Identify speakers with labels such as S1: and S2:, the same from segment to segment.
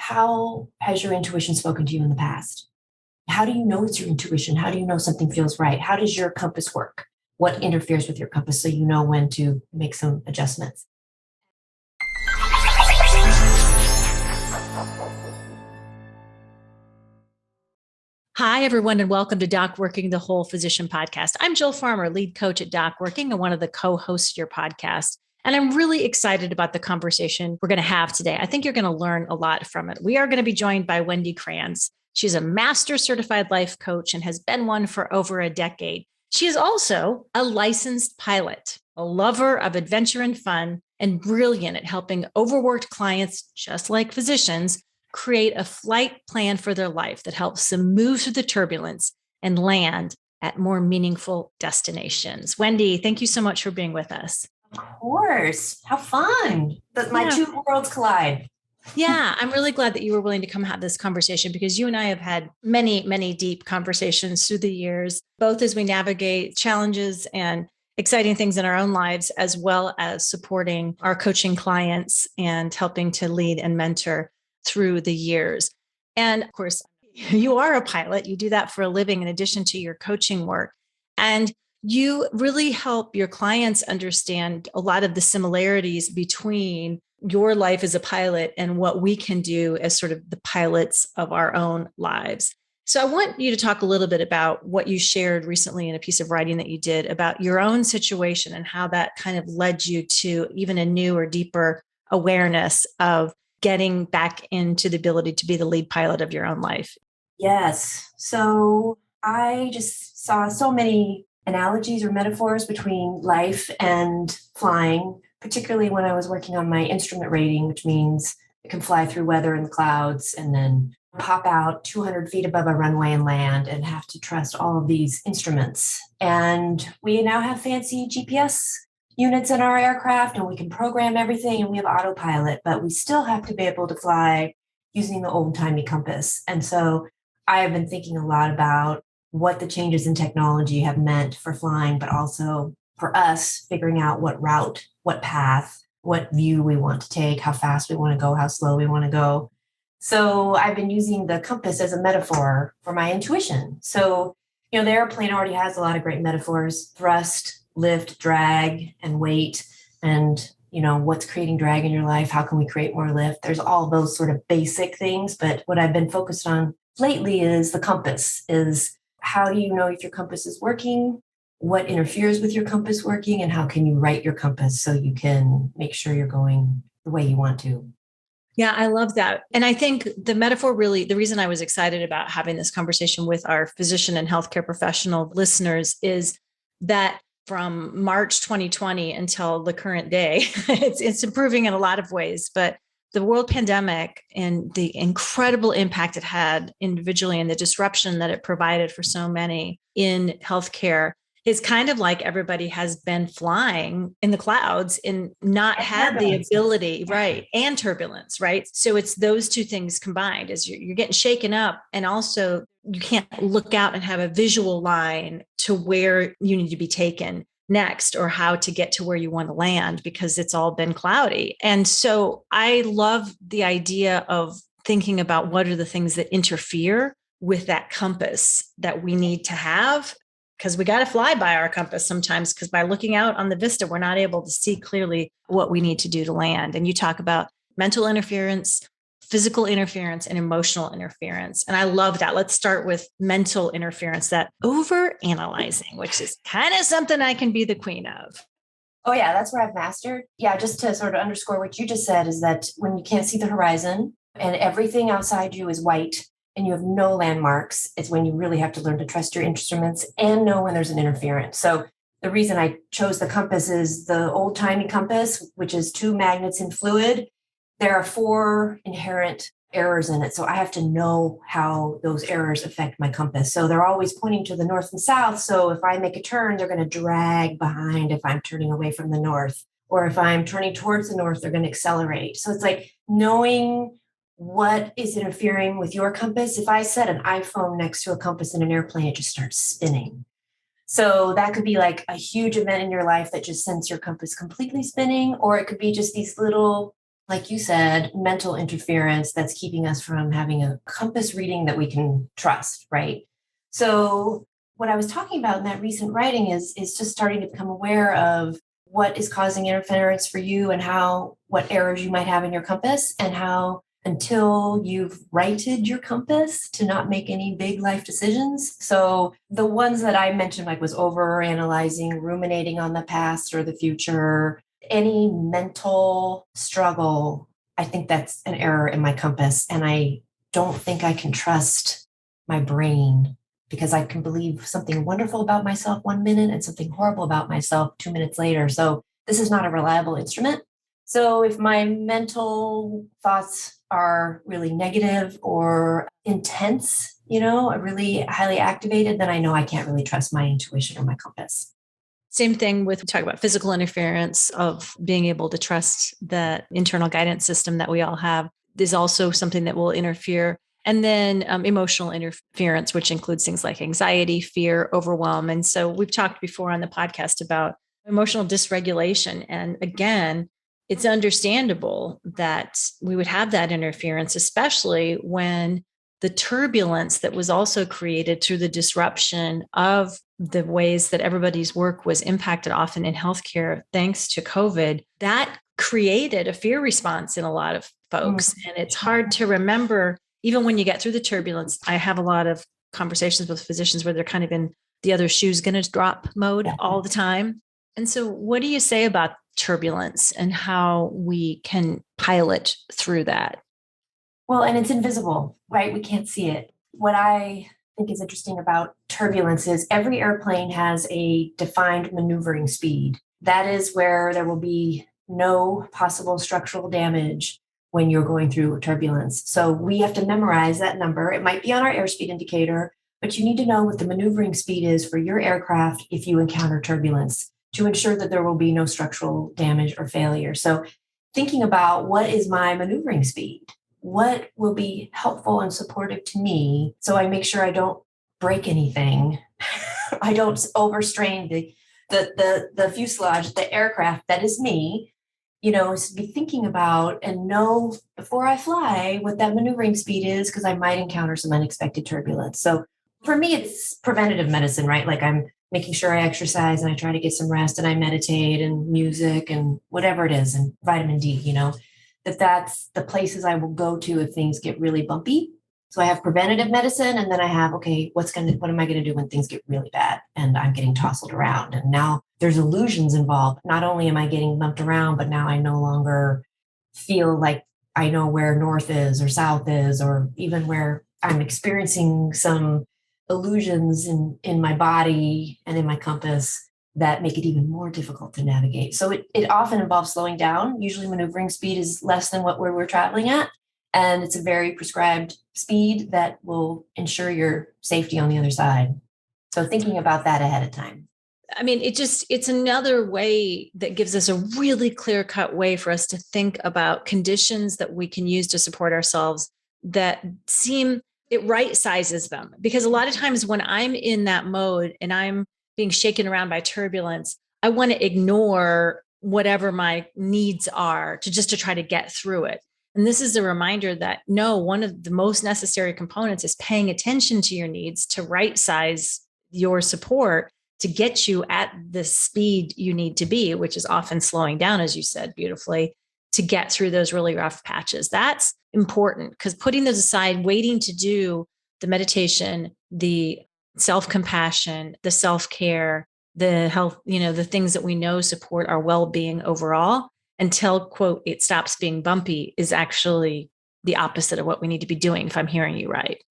S1: how has your intuition spoken to you in the past? How do you know it's your intuition? How do you know something feels right? How does your compass work? What interferes with your compass so you know when to make some adjustments?
S2: Hi, everyone, and welcome to DocWorking, the Whole Physician Podcast. I'm Jill Farmer, lead coach at DocWorking and one of the co-hosts of your podcast. And I'm really excited about the conversation we're going to have today. I think you're going to learn a lot from it. We are going to be joined by Wendy Kranz. She's a master certified life coach and has been one for over a decade. She is also a licensed pilot, a lover of adventure and fun, and brilliant at helping overworked clients, just like physicians, create a flight plan for their life that helps them move through the turbulence and land at more meaningful destinations. Wendy, thank you so much for being with us.
S1: Of course. How fun that my two worlds collide.
S2: Yeah, I'm really glad that you were willing to come have this conversation because you and I have had many, many deep conversations through the years, both as we navigate challenges and exciting things in our own lives, as well as supporting our coaching clients and helping to lead and mentor through the years. And of course, you are a pilot. You do that for a living in addition to your coaching work. And you really help your clients understand a lot of the similarities between your life as a pilot and what we can do as sort of the pilots of our own lives. So I want you to talk a little bit about what you shared recently in a piece of writing that you did about your own situation and how that kind of led you to even a new or deeper awareness of getting back into the ability to be the lead pilot of your own life.
S1: Yes. So I just saw so many analogies or metaphors between life and flying, particularly when I was working on my instrument rating, which means it can fly through weather in the clouds and then pop out 200 feet above a runway and land and have to trust all of these instruments. And we now have fancy GPS units in our aircraft and we can program everything and we have autopilot, but we still have to be able to fly using the old-timey compass. And so I have been thinking a lot about what the changes in technology have meant for flying, but also for us figuring out what route, what path, what view we want to take, how fast we want to go, how slow we want to go. So I've been using the compass as a metaphor for my intuition. So, the airplane already has a lot of great metaphors: thrust, lift, drag, and weight. And, what's creating drag in your life? How can we create more lift? There's all those sort of basic things. But what I've been focused on lately is the compass, is how do you know if your compass is working? What interferes with your compass working? And how can you right your compass so you can make sure you're going the way you want to?
S2: Yeah, I love that. And I think the metaphor really, the reason I was excited about having this conversation with our physician and healthcare professional listeners is that from March 2020 until the current day, it's improving in a lot of ways, but the world pandemic and the incredible impact it had individually and the disruption that it provided for so many in healthcare is kind of like everybody has been flying in the clouds and not had the ability, right? And turbulence, right? So it's those two things combined as you're getting shaken up. And also you can't look out and have a visual line to where you need to be taken next or how to get to where you want to land because it's all been cloudy. And so I love the idea of thinking about what are the things that interfere with that compass that we need to have, because we got to fly by our compass sometimes, because by looking out on the vista, we're not able to see clearly what we need to do to land. And you talk about mental interference, physical interference, and emotional interference. And I love that. Let's start with mental interference, that over-analyzing, which is kind of something I can be the queen of.
S1: Oh, yeah, that's where I've mastered. Yeah, just to sort of underscore what you just said is that when you can't see the horizon and everything outside you is white and you have no landmarks, it's when you really have to learn to trust your instruments and know when there's an interference. So the reason I chose the compass is the old-timey compass, which is 2 magnets in fluid. There are 4 inherent errors in it. So I have to know how those errors affect my compass. So they're always pointing to the north and south. So if I make a turn, they're going to drag behind if I'm turning away from the north. Or if I'm turning towards the north, they're going to accelerate. So it's like knowing what is interfering with your compass. If I set an iPhone next to a compass in an airplane, it just starts spinning. So that could be like a huge event in your life that just sends your compass completely spinning, or it could be just these little like you said, mental interference that's keeping us from having a compass reading that we can trust, right? So what I was talking about in that recent writing is just starting to become aware of what is causing interference for you and how what errors you might have in your compass, and how until you've righted your compass to not make any big life decisions. So the ones that I mentioned, like, was over analyzing, ruminating on the past or the future, any mental struggle, I think that's an error in my compass. And I don't think I can trust my brain, because I can believe something wonderful about myself 1 minute and something horrible about myself 2 minutes later. So this is not a reliable instrument. So if my mental thoughts are really negative or intense, really highly activated, then I know I can't really trust my intuition or my compass.
S2: Same thing with talk about physical interference, of being able to trust that internal guidance system that we all have is also something that will interfere. And then emotional interference, which includes things like anxiety, fear, overwhelm. And so we've talked before on the podcast about emotional dysregulation. And again, it's understandable that we would have that interference, especially when the turbulence that was also created through the disruption of the ways that everybody's work was impacted, often in healthcare, thanks to COVID, that created a fear response in a lot of folks. And it's hard to remember, even when you get through the turbulence. I have a lot of conversations with physicians where they're kind of in the other shoe's going to drop mode all the time. And so what do you say about turbulence and how we can pilot through that?
S1: Well, and it's invisible, right? We can't see it. What I think is interesting about turbulence is every airplane has a defined maneuvering speed. That is where there will be no possible structural damage when you're going through turbulence. So we have to memorize that number. It might be on our airspeed indicator, but you need to know what the maneuvering speed is for your aircraft if you encounter turbulence, to ensure that there will be no structural damage or failure. So thinking about, what is my maneuvering speed? What will be helpful and supportive to me, so I make sure I don't break anything. I don't overstrain the fuselage, the aircraft that is me. So be thinking about and know before I fly what that maneuvering speed is, because I might encounter some unexpected turbulence. So for me, it's preventative medicine, right? Like, I'm making sure I exercise and I try to get some rest and I meditate and music and whatever it is, and vitamin D, that's the places I will go to if things get really bumpy. So I have preventative medicine, and then I have, okay, what am I going to do when things get really bad and I'm getting tousled around? And now there's illusions involved. Not only am I getting bumped around, but now I no longer feel like I know where north is or south is, or even where I'm experiencing some illusions in my body and in my compass that make it even more difficult to navigate. So it often involves slowing down. Usually maneuvering speed is less than what we're traveling at. And it's a very prescribed speed that will ensure your safety on the other side. So thinking about that ahead of time.
S2: I mean, it's another way that gives us a really clear-cut way for us to think about conditions that we can use to support ourselves that it right sizes them. Because a lot of times when I'm in that mode and I'm being shaken around by turbulence, I want to ignore whatever my needs are to try to get through it. And this is a reminder that no, one of the most necessary components is paying attention to your needs, to right size your support to get you at the speed you need to be, which is often slowing down, as you said beautifully, to get through those really rough patches. That's important, because putting those aside, waiting to do the meditation, the self-compassion, the self-care, the health, the things that we know support our well-being overall, until, quote, it stops being bumpy, is actually the opposite of what we need to be doing, if I'm hearing you right.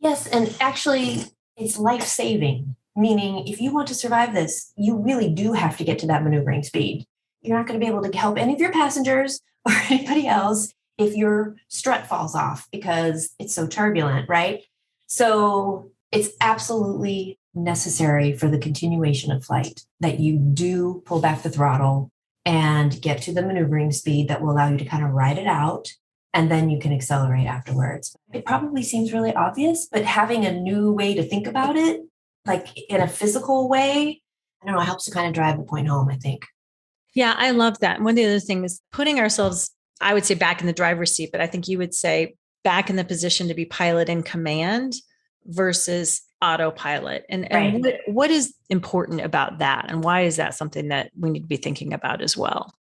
S1: Yes. And actually, it's life-saving, meaning if you want to survive this, you really do have to get to that maneuvering speed. You're not going to be able to help any of your passengers or anybody else if your strut falls off because it's so turbulent, right? So it's absolutely necessary for the continuation of flight that you do pull back the throttle and get to the maneuvering speed that will allow you to kind of ride it out, and then you can accelerate afterwards. It probably seems really obvious, but having a new way to think about it, like in a physical way, I don't know, it helps to kind of drive the point home, I think.
S2: Yeah, I love that. One of the other things is putting ourselves I would say back in the driver's seat, but I think you would say back in the position to be pilot in command versus autopilot. And
S1: Right.
S2: what is important about that? And why is that something that we need to be thinking about as well?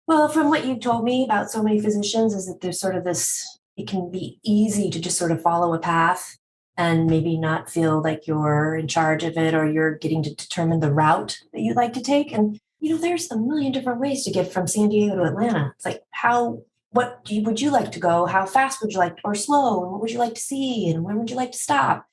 S1: Well, from what you've told me about so many physicians, is that there's sort of this, it can be easy to just sort of follow a path and maybe not feel like you're in charge of it or you're getting to determine the route that you'd like to take. And, there's a million different ways to get from San Diego to Atlanta. It's like, would you like to go? How fast would you like, or slow? And what would you like to see? And when would you like to stop?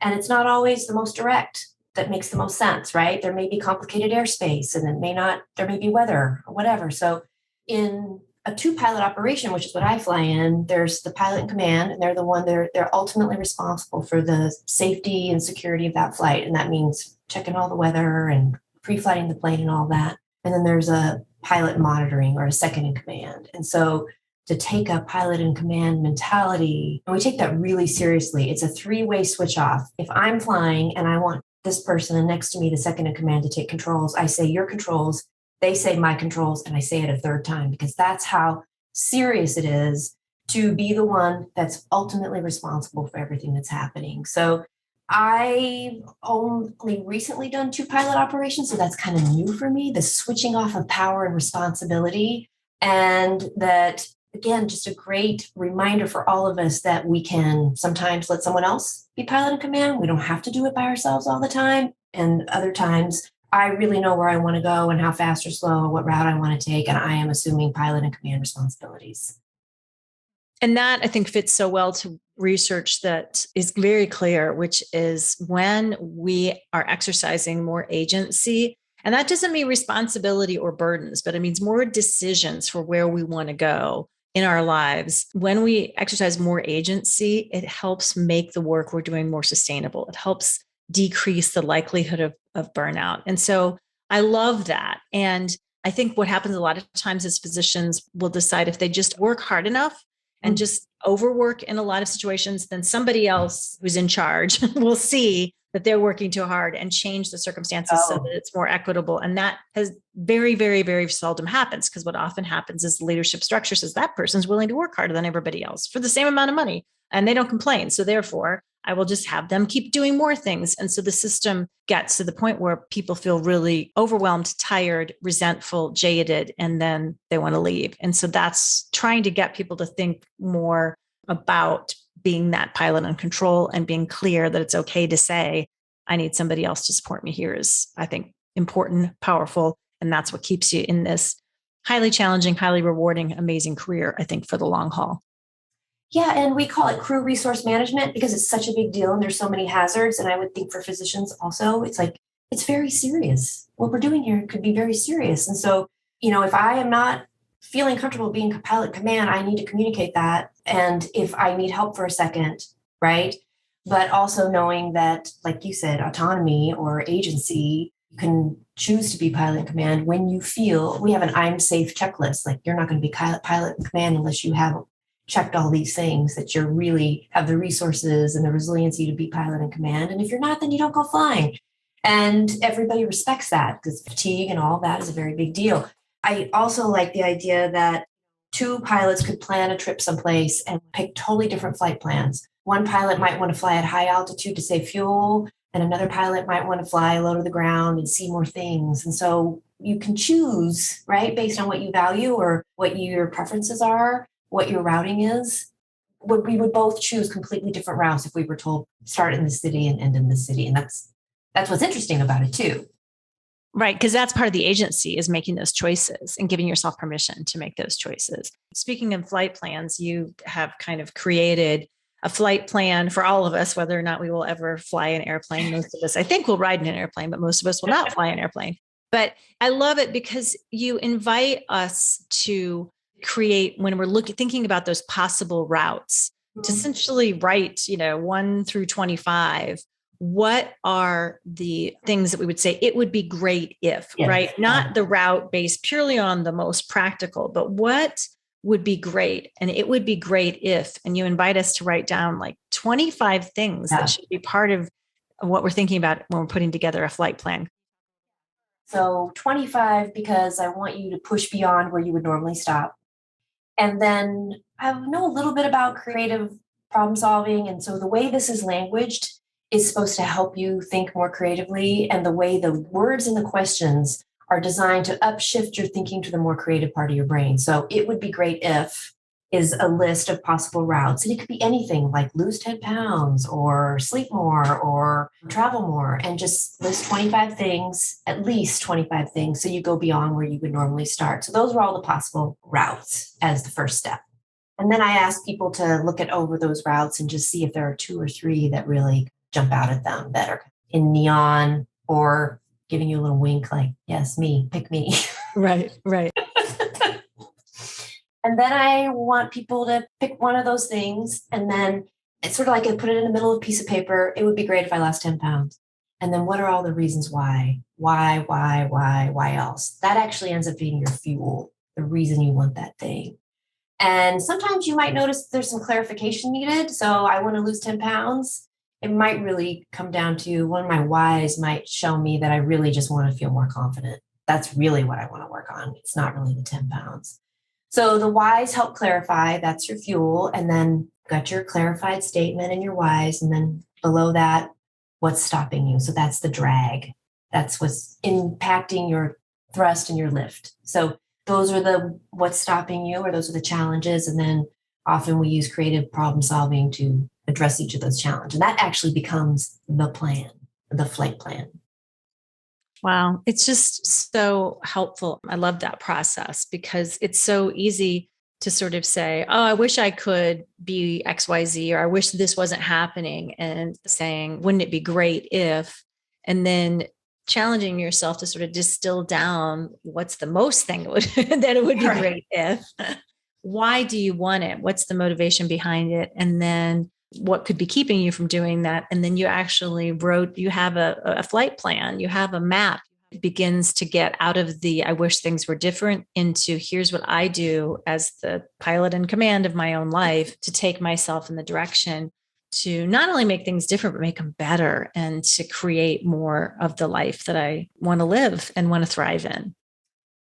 S1: And it's not always the most direct that makes the most sense, right? There may be complicated airspace and there may be weather or whatever. So in a two pilot operation, which is what I fly in, there's the pilot in command, and they're ultimately responsible for the safety and security of that flight. And that means checking all the weather and pre-flighting the plane and all that. And then there's a pilot monitoring or a second in command. And so to take a pilot in command mentality, and we take that really seriously. It's a three-way switch off. If I'm flying and I want this person next to me, the second in command, to take controls, I say your controls, they say my controls, and I say it a third time, because that's how serious it is to be the one that's ultimately responsible for everything that's happening. So I've only recently done two pilot operations, so that's kind of new for me, the switching off of power and responsibility. And that, again, just a great reminder for all of us that we can sometimes let someone else be pilot in command. We don't have to do it by ourselves all the time. And other times, I really know where I want to go and how fast or slow or what route I want to take. And I am assuming pilot and command responsibilities.
S2: And that, I think, fits so well to research that is very clear, which is when we are exercising more agency, and that doesn't mean responsibility or burdens, but it means more decisions for where we want to go in our lives. When we exercise more agency, it helps make the work we're doing more sustainable. It helps decrease the likelihood of burnout. And so I love that. And I think what happens a lot of times is physicians will decide if they just work hard enough and just overwork in a lot of situations, then somebody else who's in charge will see that they're working too hard and change the circumstances so that it's more equitable. And that has very, very, very seldom happens, because what often happens is the leadership structure says that person's willing to work harder than everybody else for the same amount of money, and they don't complain. So therefore, I will just have them keep doing more things. And so the system gets to the point where people feel really overwhelmed, tired, resentful, jaded, and then they want to leave. And so that's trying to get people to think more about being that pilot in control and being clear that it's okay to say, I need somebody else to support me here is, I think, important, powerful. And that's what keeps you in this highly challenging, highly rewarding, amazing career, I think, for the long haul.
S1: Yeah, and we call it crew resource management because it's such a big deal and there's so many hazards. And I would think for physicians also, it's like, it's very serious. What we're doing here could be very serious. And so, if I am not feeling comfortable being pilot command, I need to communicate that. And if I need help for a second, right? But also knowing that, like you said, autonomy or agency, you can choose to be pilot in command when you feel, we have an I'm safe checklist. Like, you're not going to be pilot in command unless you have checked all these things, that you really have the resources and the resiliency to be pilot in command. And if you're not, then you don't go flying. And everybody respects that, because fatigue and all that is a very big deal. I also like the idea that two pilots could plan a trip someplace and pick totally different flight plans. One pilot might want to fly at high altitude to save fuel, and another pilot might want to fly low to the ground and see more things. And so you can choose, right, based on what you value or what your preferences are, what your routing is. We would both choose completely different routes if we were told start in the city and end in the city. And that's what's interesting about it too.
S2: Right. Because that's part of the agency, is making those choices and giving yourself permission to make those choices. Speaking of flight plans, you have kind of created a flight plan for all of us, whether or not we will ever fly an airplane. Most of us, I think, will ride in an airplane, but most of us will not fly an airplane. But I love it because you invite us to create, when we're thinking about those possible routes, to essentially write, 1 through 25. What are the things that we would say it would be great if, yes, right? Not the route based purely on the most practical, but what would be great? And it would be great if, and you invite us to write down like 25 things that should be part of what we're thinking about when we're putting together a flight plan.
S1: So 25, because I want you to push beyond where you would normally stop. And then I know a little bit about creative problem solving. And so the way this is languaged is supposed to help you think more creatively. And the way the words in the questions are designed to upshift your thinking to the more creative part of your brain. So it would be great if is a list of possible routes. And it could be anything like lose 10 pounds or sleep more or travel more, and just list 25 things, at least 25 things. So you go beyond where you would normally start. So those were all the possible routes as the first step. And then I ask people to look at over those routes and just see if there are two or three that really jump out at them that are in neon or giving you a little wink like, yes, me, pick me.
S2: Right, right.
S1: And then I want people to pick one of those things. And then it's sort of like I put it in the middle of a piece of paper. It would be great if I lost 10 pounds. And then what are all the reasons why? Why else? That actually ends up being your fuel, the reason you want that thing. And sometimes you might notice there's some clarification needed. So I want to lose 10 pounds. It might really come down to one of my whys might show me that I really just want to feel more confident. That's really what I want to work on. It's not really the 10 pounds. So the whys help clarify, that's your fuel. And then got your clarified statement and your whys. And then below that, what's stopping you? So that's the drag. That's what's impacting your thrust and your lift. So those are the what's stopping you, or those are the challenges. And then often we use creative problem solving to address each of those challenges. And that actually becomes the plan, the flight plan.
S2: Wow. It's just so helpful. I love that process because it's so easy to sort of say, oh, I wish I could be XYZ, or I wish this wasn't happening. And saying, wouldn't it be great if, and then challenging yourself to sort of distill down what's the most thing that it would be great if. Why do you want it? What's the motivation behind it? And then what could be keeping you from doing that? And then you actually you have a flight plan, you have a map. It begins to get out of the, I wish things were different, into here's what I do as the pilot in command of my own life to take myself in the direction to not only make things different, but make them better, and to create more of the life that I want to live and want to thrive in.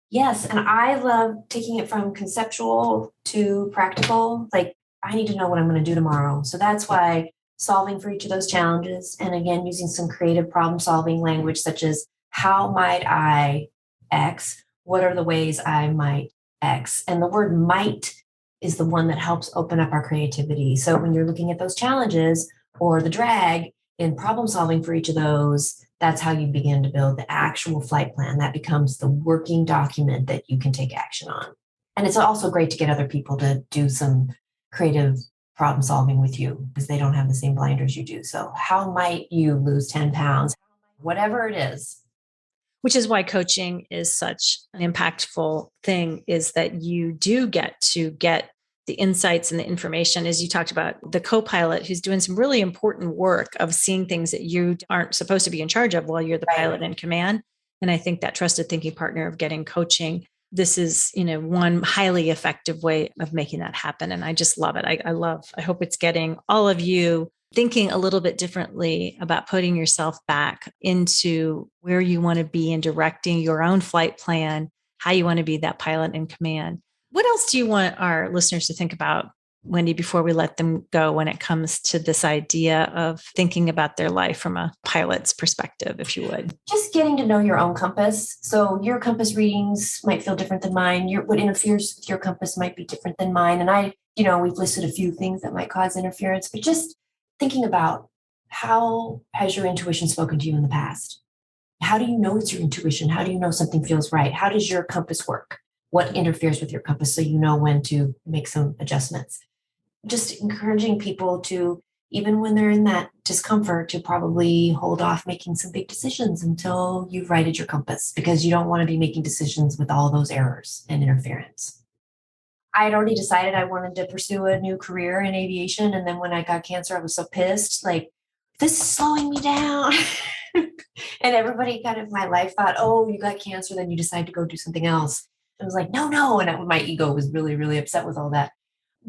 S1: Yes. And I love taking it from conceptual to practical. Like, I need to know what I'm going to do tomorrow. So that's why solving for each of those challenges, and again, using some creative problem solving language, such as how might I X? What are the ways I might X? And the word might is the one that helps open up our creativity. So when you're looking at those challenges or the drag in problem solving for each of those, that's how you begin to build the actual flight plan. That becomes the working document that you can take action on. And it's also great to get other people to do some creative problem solving with you because they don't have the same blinders you do. So how might you lose 10 pounds? Whatever it is.
S2: Which is why coaching is such an impactful thing, is that you do get to get the insights and the information, as you talked about, the co-pilot who's doing some really important work of seeing things that you aren't supposed to be in charge of while you're the pilot in command. And I think that trusted thinking partner of getting coaching, this is, one highly effective way of making that happen. And I just love it. I hope it's getting all of you thinking a little bit differently about putting yourself back into where you want to be and directing your own flight plan, how you want to be that pilot in command. What else do you want our listeners to think about, Wendy, before we let them go when it comes to this idea of thinking about their life from a pilot's perspective, if you would?
S1: Just getting to know your own compass. So your compass readings might feel different than mine. What interferes with your compass might be different than mine. And we've listed a few things that might cause interference, but just thinking about, how has your intuition spoken to you in the past? How do you know it's your intuition? How do you know something feels right? How does your compass work? What interferes with your compass so you know when to make some adjustments? Just encouraging people to, even when they're in that discomfort, to probably hold off making some big decisions until you've righted your compass, because you don't want to be making decisions with all those errors and interference. I had already decided I wanted to pursue a new career in aviation. And then when I got cancer, I was so pissed, like, this is slowing me down. And everybody kind of in my life thought, oh, you got cancer, then you decide to go do something else. I was like, no. And my ego was really, really upset with all that.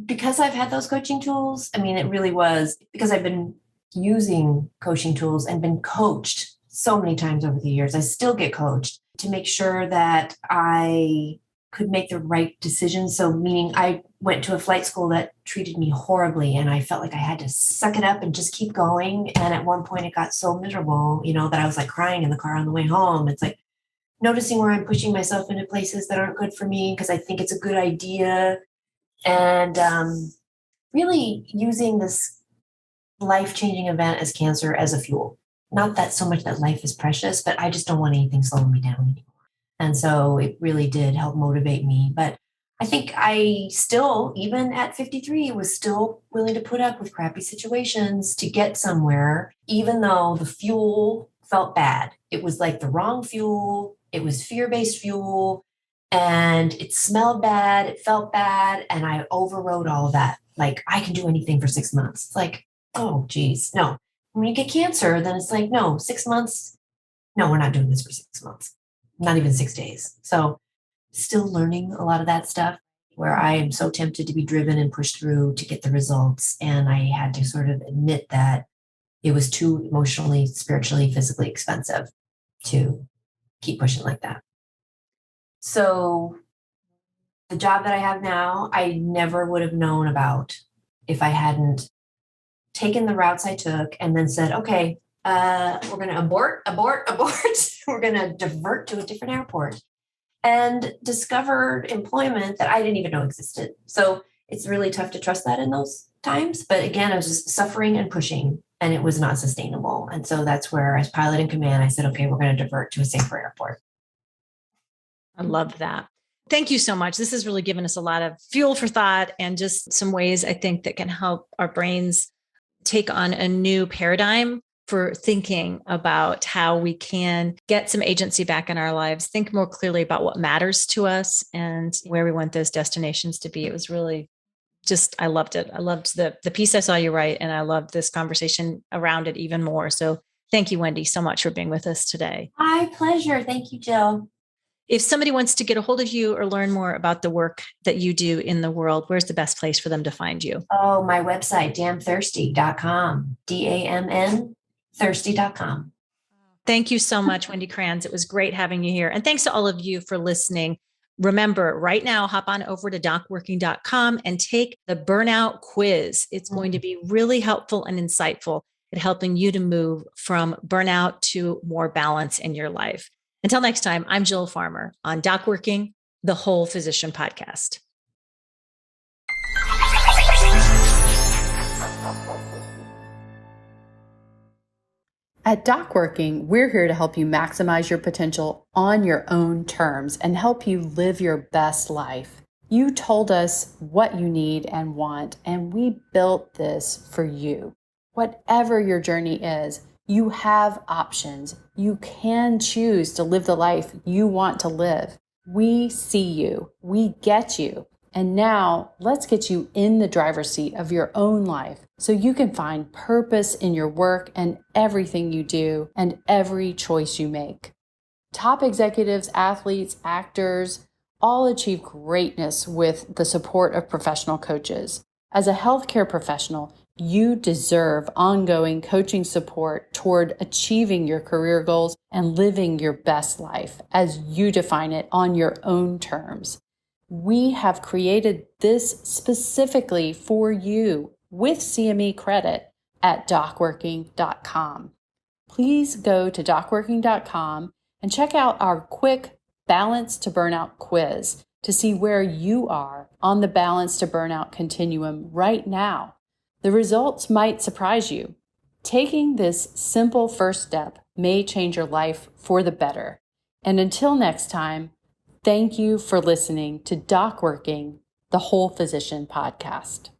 S1: Because I've had those coaching tools, it really was because I've been using coaching tools and been coached so many times over the years. I still get coached to make sure that I could make the right decision. So meaning I went to a flight school that treated me horribly, and I felt like I had to suck it up and just keep going. And at one point it got so miserable, that I was like crying in the car on the way home. It's like noticing where I'm pushing myself into places that aren't good for me because I think it's a good idea. And really using this life-changing event as cancer as a fuel. Not that so much that life is precious, but I just don't want anything slowing me down anymore. And so it really did help motivate me. But I think I still, even at 53, was still willing to put up with crappy situations to get somewhere, even though the fuel felt bad. It was like the wrong fuel. It was fear-based fuel, and it smelled bad. It felt bad. And I overrode all of that. Like, I can do anything for 6 months. It's like, oh, geez, no. When you get cancer, then it's like, no, 6 months. No, we're not doing this for 6 months. Not even 6 days. So still learning a lot of that stuff where I am so tempted to be driven and pushed through to get the results. And I had to sort of admit that it was too emotionally, spiritually, physically expensive to keep pushing like that. So the job that I have now, I never would have known about if I hadn't taken the routes I took and then said, okay, we're going to abort. We're going to divert to a different airport, and discovered employment that I didn't even know existed. So it's really tough to trust that in those times. But again, I was just suffering and pushing, and it was not sustainable. And so that's where, as pilot in command, I said, okay, we're going to divert to a safer airport.
S2: I love that. Thank you so much. This has really given us a lot of fuel for thought and just some ways I think that can help our brains take on a new paradigm for thinking about how we can get some agency back in our lives, think more clearly about what matters to us and where we want those destinations to be. It was really just, I loved it. I loved the piece I saw you write, and I loved this conversation around it even more. So thank you, Wendy, so much for being with us today.
S1: My pleasure. Thank you, Jill.
S2: If somebody wants to get a hold of you or learn more about the work that you do in the world, where's the best place for them to find you?
S1: Oh, my website, damnthirsty.com, DAMN thirsty.com.
S2: Thank you so much, Wendy Kranz. It was great having you here. And thanks to all of you for listening. Remember, right now, hop on over to DocWorking.com and take the burnout quiz. It's going to be really helpful and insightful at helping you to move from burnout to more balance in your life. Until next time, I'm Jill Farmer on DocWorking, the Whole Physician Podcast.
S3: At DocWorking, we're here to help you maximize your potential on your own terms and help you live your best life. You told us what you need and want, and we built this for you. Whatever your journey is, you have options. You can choose to live the life you want to live. We see you. We get you. And now let's get you in the driver's seat of your own life so you can find purpose in your work and everything you do and every choice you make. Top executives, athletes, actors, all achieve greatness with the support of professional coaches. As a healthcare professional, you deserve ongoing coaching support toward achieving your career goals and living your best life as you define it on your own terms. We have created this specifically for you with CME credit at DocWorking.com. Please go to DocWorking.com and check out our quick Balance to Burnout quiz to see where you are on the Balance to Burnout continuum right now. The results might surprise you. Taking this simple first step may change your life for the better. And until next time, thank you for listening to DocWorking, the Whole Physician Podcast.